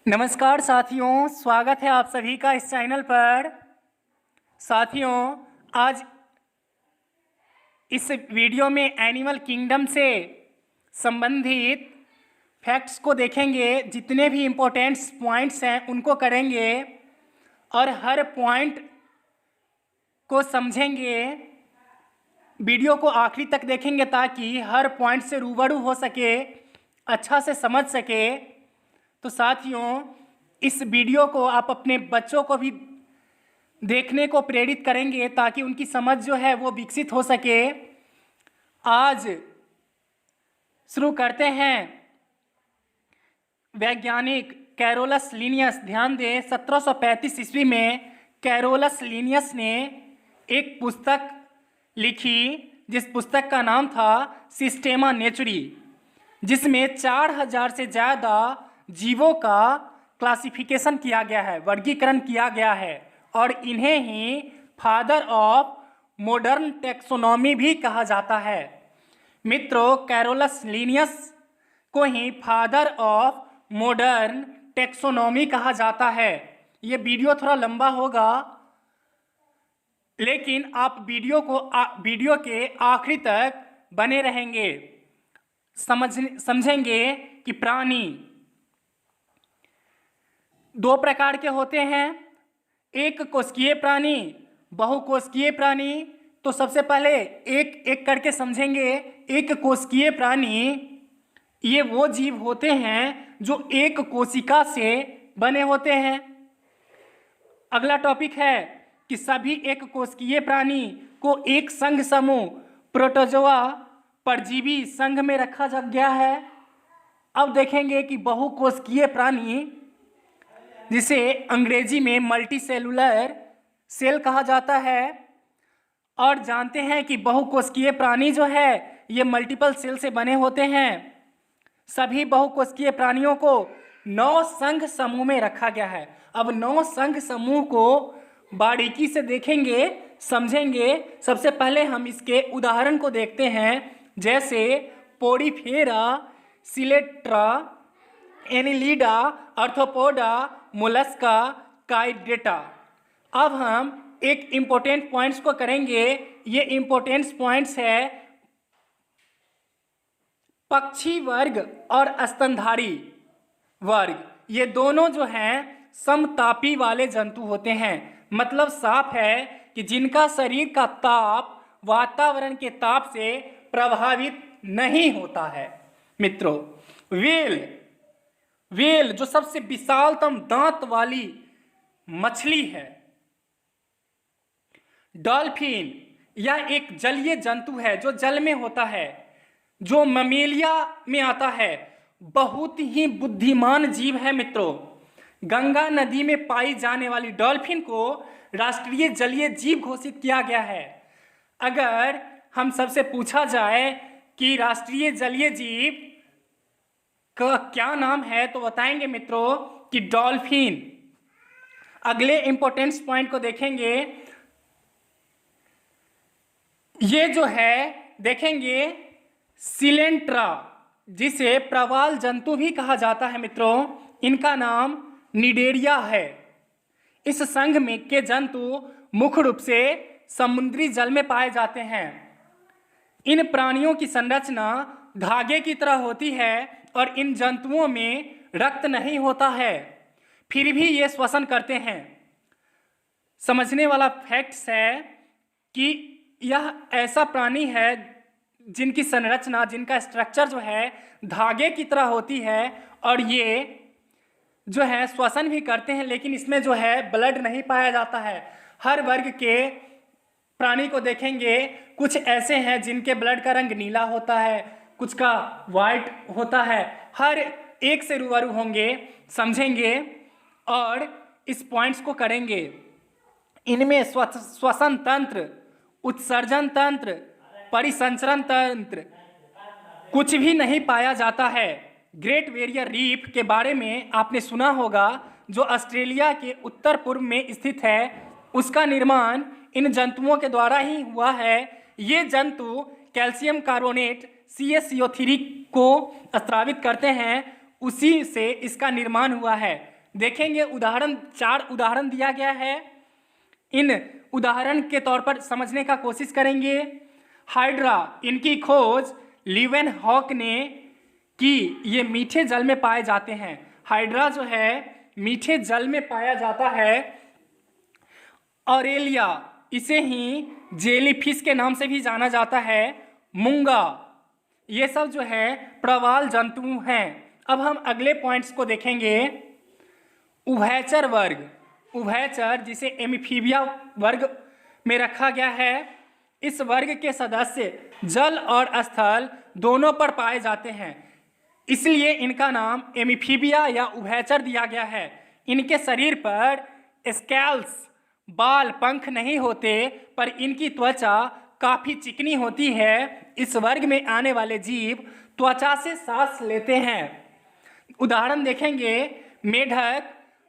नमस्कार साथियों, स्वागत है आप सभी का इस चैनल पर। साथियों, आज इस वीडियो में एनिमल किंगडम से संबंधित फैक्ट्स को देखेंगे। जितने भी इम्पोर्टेंट पॉइंट्स हैं उनको करेंगे और हर पॉइंट को समझेंगे। वीडियो को आखिरी तक देखेंगे ताकि हर पॉइंट से रूबरू हो सके, अच्छा से समझ सके। तो साथियों, इस वीडियो को आप अपने बच्चों को भी देखने को प्रेरित करेंगे ताकि उनकी समझ जो है वो विकसित हो सके। आज शुरू करते हैं। वैज्ञानिक कैरोलस लिनियस, ध्यान दें, 1735 ईस्वी में कैरोलस लिनियस ने एक पुस्तक लिखी जिस पुस्तक का नाम था सिस्टेमा नेचुरी, जिसमें 4000 से ज़्यादा जीवों का क्लासिफिकेशन किया गया है, वर्गीकरण किया गया है, और इन्हें ही फादर ऑफ मॉडर्न टैक्सोनॉमी भी कहा जाता है। मित्रों, कैरोलस लिनियस को ही फादर ऑफ मॉडर्न टैक्सोनॉमी कहा जाता है। ये वीडियो थोड़ा लंबा होगा, लेकिन आप वीडियो के आखिरी तक बने रहेंगे, समझेंगे कि प्राणी दो प्रकार के होते हैं, एक कोशिकीय प्राणी, बहुकोशिकीय प्राणी। तो सबसे पहले एक एक करके समझेंगे। एक कोशिकीय प्राणी ये वो जीव होते हैं जो एक कोशिका से बने होते हैं। अगला टॉपिक है कि सभी एक कोशिकीय प्राणी को एक संघ समूह प्रोटोजोआ परजीवी संघ में रखा जा गया है। अब देखेंगे कि बहुकोशिकीय प्राणी, जिसे अंग्रेजी में मल्टी सेलुलर सेल कहा जाता है, और जानते हैं कि बहुकोशिकीय प्राणी जो है ये मल्टीपल सेल से बने होते हैं। सभी बहुकोशिकीय प्राणियों को 9 संघ समूह में रखा गया है। अब 9 संघ समूह को बारीकी से देखेंगे, समझेंगे। सबसे पहले हम इसके उदाहरण को देखते हैं, जैसे पोडीफेरा, सिलेट्रा, एनिलिडा, आर्थ्रोपोडा, मोलस्का, काइडेटा। अब हम एक इम्पोर्टेंट पॉइंट्स को करेंगे। ये इम्पोर्टेंट पॉइंट्स है पक्षी वर्ग और स्तनधारी वर्ग। ये दोनों जो हैं समतापी वाले जंतु होते हैं। मतलब साफ है कि जिनका शरीर का ताप वातावरण के ताप से प्रभावित नहीं होता है। मित्रों, व्हेल जो सबसे विशालतम दांत वाली मछली है। डॉल्फिन यह एक जलीय जंतु है जो जल में होता है, जो ममेलिया में आता है। बहुत ही बुद्धिमान जीव है। मित्रों, गंगा नदी में पाई जाने वाली डॉल्फिन को राष्ट्रीय जलीय जीव घोषित किया गया है। अगर हम सबसे पूछा जाए कि राष्ट्रीय जलीय जीव का क्या नाम है तो बताएंगे मित्रों कि डॉल्फिन। अगले इंपॉर्टेंस पॉइंट को देखेंगे। ये जो है देखेंगे सिलेंट्रा, जिसे प्रवाल जंतु भी कहा जाता है। मित्रों, इनका नाम निडेरिया है। इस संघ में के जंतु मुख्य रूप से समुद्री जल में पाए जाते हैं। इन प्राणियों की संरचना धागे की तरह होती है और इन जंतुओं में रक्त नहीं होता है, फिर भी ये श्वसन करते हैं। समझने वाला फैक्ट्स है कि यह ऐसा प्राणी है जिनकी संरचना, जिनका स्ट्रक्चर जो है धागे की तरह होती है, और ये जो है श्वसन भी करते हैं, लेकिन इसमें जो है ब्लड नहीं पाया जाता है। हर वर्ग के प्राणी को देखेंगे, कुछ ऐसे हैं जिनके ब्लड का रंग नीला होता है, कुछ का वाइट होता है। हर एक से रूबरू होंगे, समझेंगे और इस पॉइंट्स को करेंगे। इनमें श्वसन तंत्र, उत्सर्जन तंत्र, परिसंचरण तंत्र कुछ भी नहीं पाया जाता है। ग्रेट बैरियर रीफ के बारे में आपने सुना होगा, जो ऑस्ट्रेलिया के उत्तर पूर्व में स्थित है। उसका निर्माण इन जंतुओं के द्वारा ही हुआ है। ये जंतु कैल्शियम कार्बोनेट CaCO3 को स्रावित करते हैं, उसी से इसका निर्माण हुआ है। देखेंगे उदाहरण, 4 उदाहरण दिया गया है। इन उदाहरण के तौर पर समझने का कोशिश करेंगे। हाइड्रा, इनकी खोज लीवेनहॉक ने की। ये मीठे जल में पाए जाते हैं। हाइड्रा जो है मीठे जल में पाया जाता है। ऑरेलिया, इसे ही जेलीफिश के नाम से भी जाना जाता है। मूंगा, ये सब जो है प्रवाल जंतु हैं। अब हम अगले पॉइंट्स को देखेंगे। उभयचर वर्ग, उभयचर जिसे एम्फीबिया वर्ग में रखा गया है। इस वर्ग के सदस्य जल और स्थल दोनों पर पाए जाते हैं, इसलिए इनका नाम एम्फीबिया या उभयचर दिया गया है। इनके शरीर पर स्कैल्स, बाल, पंख नहीं होते, पर इनकी त्वचा काफी चिकनी होती है। इस वर्ग में आने वाले जीव त्वचा से सांस लेते हैं। उदाहरण देखेंगे। मेढक,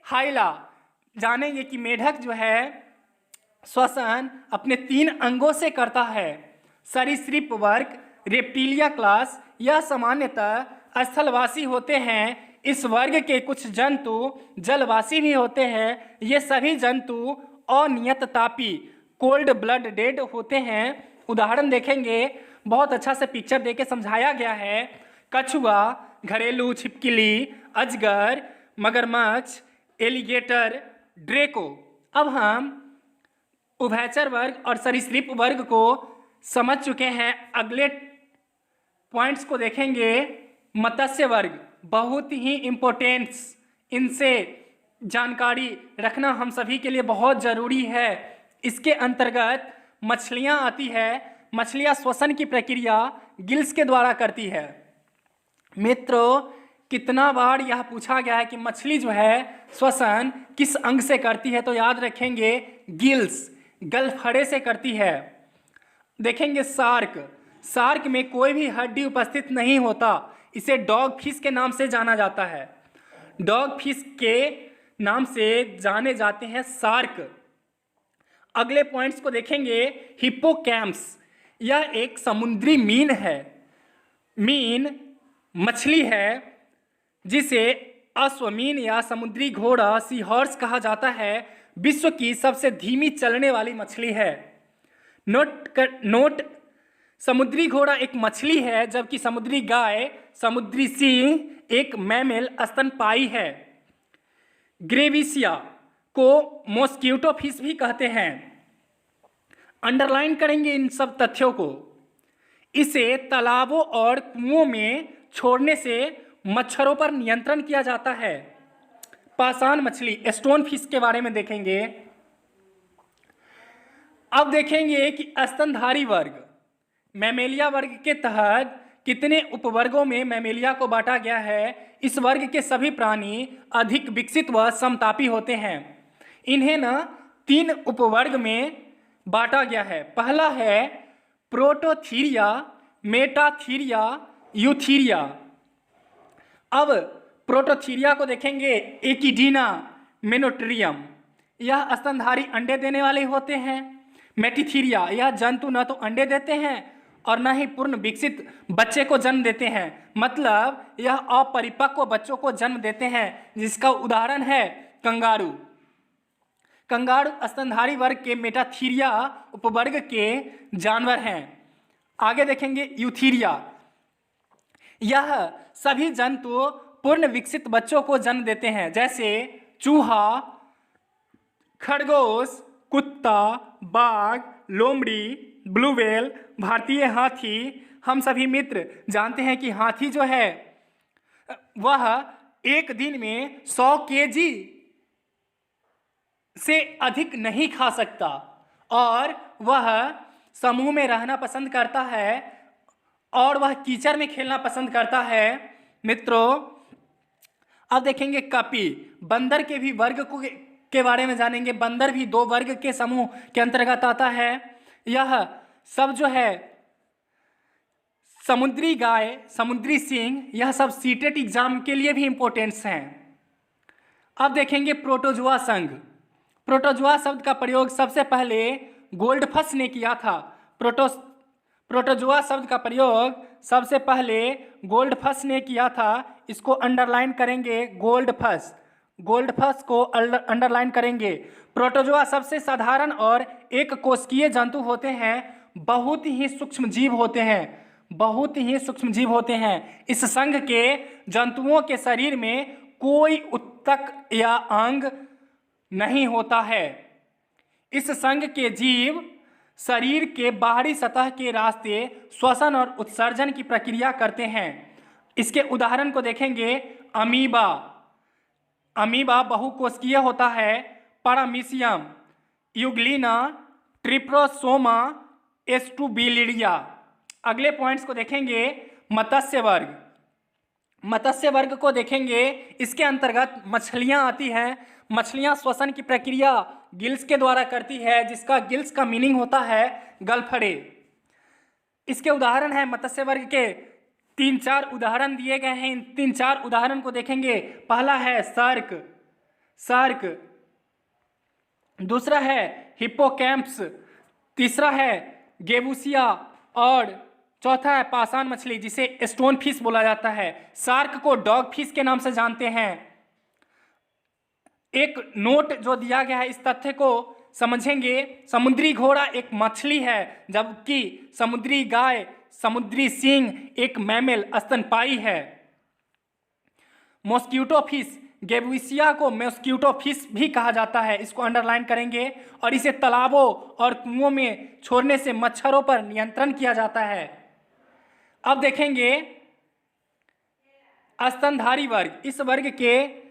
हाइला, जानेंगे कि मेढक जो है श्वसन अपने 3 अंगों से करता है। सरीसृप वर्ग, रेप्टिलिया क्लास, यह सामान्यतः स्थलवासी होते हैं। इस वर्ग के कुछ जंतु जलवासी भी होते हैं। ये सभी जंतु अनियत तापी, कोल्ड ब्लड डेड होते हैं। उदाहरण देखेंगे, बहुत अच्छा से पिक्चर देके समझाया गया है। कछुआ, घरेलू छिपकली, अजगर, मगरमच्छ, एलिगेटर, ड्रेको। अब हम उभयचर वर्ग और सरीसृप वर्ग को समझ चुके हैं। अगले पॉइंट्स को देखेंगे। मत्स्य वर्ग, बहुत ही इम्पोर्टेंस, इनसे जानकारी रखना हम सभी के लिए बहुत ज़रूरी है। इसके अंतर्गत मछलियाँ आती है। मछलियाँ श्वसन की प्रक्रिया गिल्स के द्वारा करती है। मित्रों, कितना बार यह पूछा गया है कि मछली जो है श्वसन किस अंग से करती है, तो याद रखेंगे गिल्स, गलफड़े से करती है। देखेंगे शार्क, शार्क में कोई भी हड्डी उपस्थित नहीं होता, इसे डॉग फिश के नाम से जाना जाता है। डॉग फिश के नाम से जाने जाते हैं शार्क। अगले पॉइंट्स को देखेंगे। हिप्पोकैम्प्स, यह एक समुद्री मीन है। मीन मछली है जिसे अश्वमीन या समुद्री घोड़ा, सी हॉर्स कहा जाता है। विश्व की सबसे धीमी चलने वाली मछली है। नोट, समुद्री घोड़ा एक मछली है, जबकि समुद्री गाय, समुद्री सिंह एक मैमल स्तनपायी है। ग्रेविसिया को मॉस्किटो फिश भी कहते हैं। अंडरलाइन करेंगे इन सब तथ्यों को। इसे तालाबों और कुओं में छोड़ने से मच्छरों पर नियंत्रण किया जाता है। पाषाण मछली, स्टोन फिश के बारे में देखेंगे। अब देखेंगे कि स्तनधारी वर्ग, मैमेलिया वर्ग के तहत कितने उपवर्गों में मैमेलिया को बांटा गया है। इस वर्ग के सभी प्राणी अधिक विकसित व समतापी होते हैं। इन्हें न 3 उपवर्ग में बांटा गया है। पहला है प्रोटोथीरिया, मेटाथीरिया, यूथीरिया। अब प्रोटोथीरिया को देखेंगे। एकिडीना, मेनोट्रियम, यह स्तनधारी अंडे देने वाले होते हैं। मेटिथीरिया, यह जंतु न तो अंडे देते हैं और न ही पूर्ण विकसित बच्चे को जन्म देते हैं, मतलब यह अपरिपक्व बच्चों को जन्म देते हैं, जिसका उदाहरण है कंगारू। कंगारू स्तनधारी वर्ग के मेटाथीरिया उपवर्ग के जानवर हैं। आगे देखेंगे यूथीरिया, यह सभी जंतु पूर्ण विकसित बच्चों को जन्म देते हैं, जैसे चूहा, खरगोश, कुत्ता, बाघ, लोमड़ी, ब्लू व्हेल, भारतीय हाथी। हम सभी मित्र जानते हैं कि हाथी जो है वह एक दिन में 100 केजी से अधिक नहीं खा सकता और वह समूह में रहना पसंद करता है और वह कीचड़ में खेलना पसंद करता है। मित्रों, अब देखेंगे कपी, बंदर के भी वर्ग के बारे में जानेंगे। बंदर भी 2 वर्ग के समूह के अंतर्गत आता है। यह सब जो है समुद्री गाय, समुद्री सिंह, यह सब सीटेट एग्जाम के लिए भी इम्पोर्टेंट्स हैं। अब देखेंगे प्रोटोजुआ संघ। प्रोटोजुआ शब्द का प्रयोग सबसे पहले गोल्डफश ने किया था। प्रोटोजुआ शब्द का प्रयोग सबसे पहले गोल्डफश ने किया था। इसको अंडरलाइन करेंगे, गोल्डफश। गोल्डफिश को अंडरलाइन करेंगे। प्रोटोजोआ सबसे साधारण और एक कोशिकीय जंतु होते हैं, बहुत ही सूक्ष्म जीव होते हैं, बहुत ही सूक्ष्म जीव होते हैं। इस संघ के जंतुओं के शरीर में कोई उत्तक या अंग नहीं होता है। इस संघ के जीव शरीर के बाहरी सतह के रास्ते श्वसन और उत्सर्जन की प्रक्रिया करते हैं। इसके उदाहरण को देखेंगे। अमीबा, अमीबा बहुकोशिकीय होता है। पैरामीशियम, यूग्लिना, ट्रिप्रोसोमा, एस्टुबिलिडिया। अगले पॉइंट्स को देखेंगे। मत्स्य वर्ग, मत्स्य वर्ग को देखेंगे। इसके अंतर्गत मछलियां आती हैं। मछलियां श्वसन की प्रक्रिया गिल्स के द्वारा करती है, जिसका गिल्स का मीनिंग होता है गलफड़े। इसके उदाहरण है मत्स्य वर्ग के 3-4 उदाहरण दिए गए हैं। इन 3-4 उदाहरण को देखेंगे। पहला है शार्क, शार्क। दूसरा है हिप्पोकैम्प्स। तीसरा है गेबूसिया और चौथा है पाषाण मछली, जिसे स्टोन फिश बोला जाता है। शार्क को डॉग फिश के नाम से जानते हैं। एक नोट जो दिया गया है, इस तथ्य को समझेंगे। समुद्री घोड़ा एक मछली है, जबकि समुद्री गाय, समुद्री सिंह एक मैमल स्तनपायी है। मॉस्किटो फिश, गेबूसिया को मॉस्किटो फिश भी कहा जाता है। इसको अंडरलाइन करेंगे। और इसे तालाबों और कुओं में छोड़ने से मच्छरों पर नियंत्रण किया जाता है। अब देखेंगे स्तनधारी वर्ग। इस वर्ग के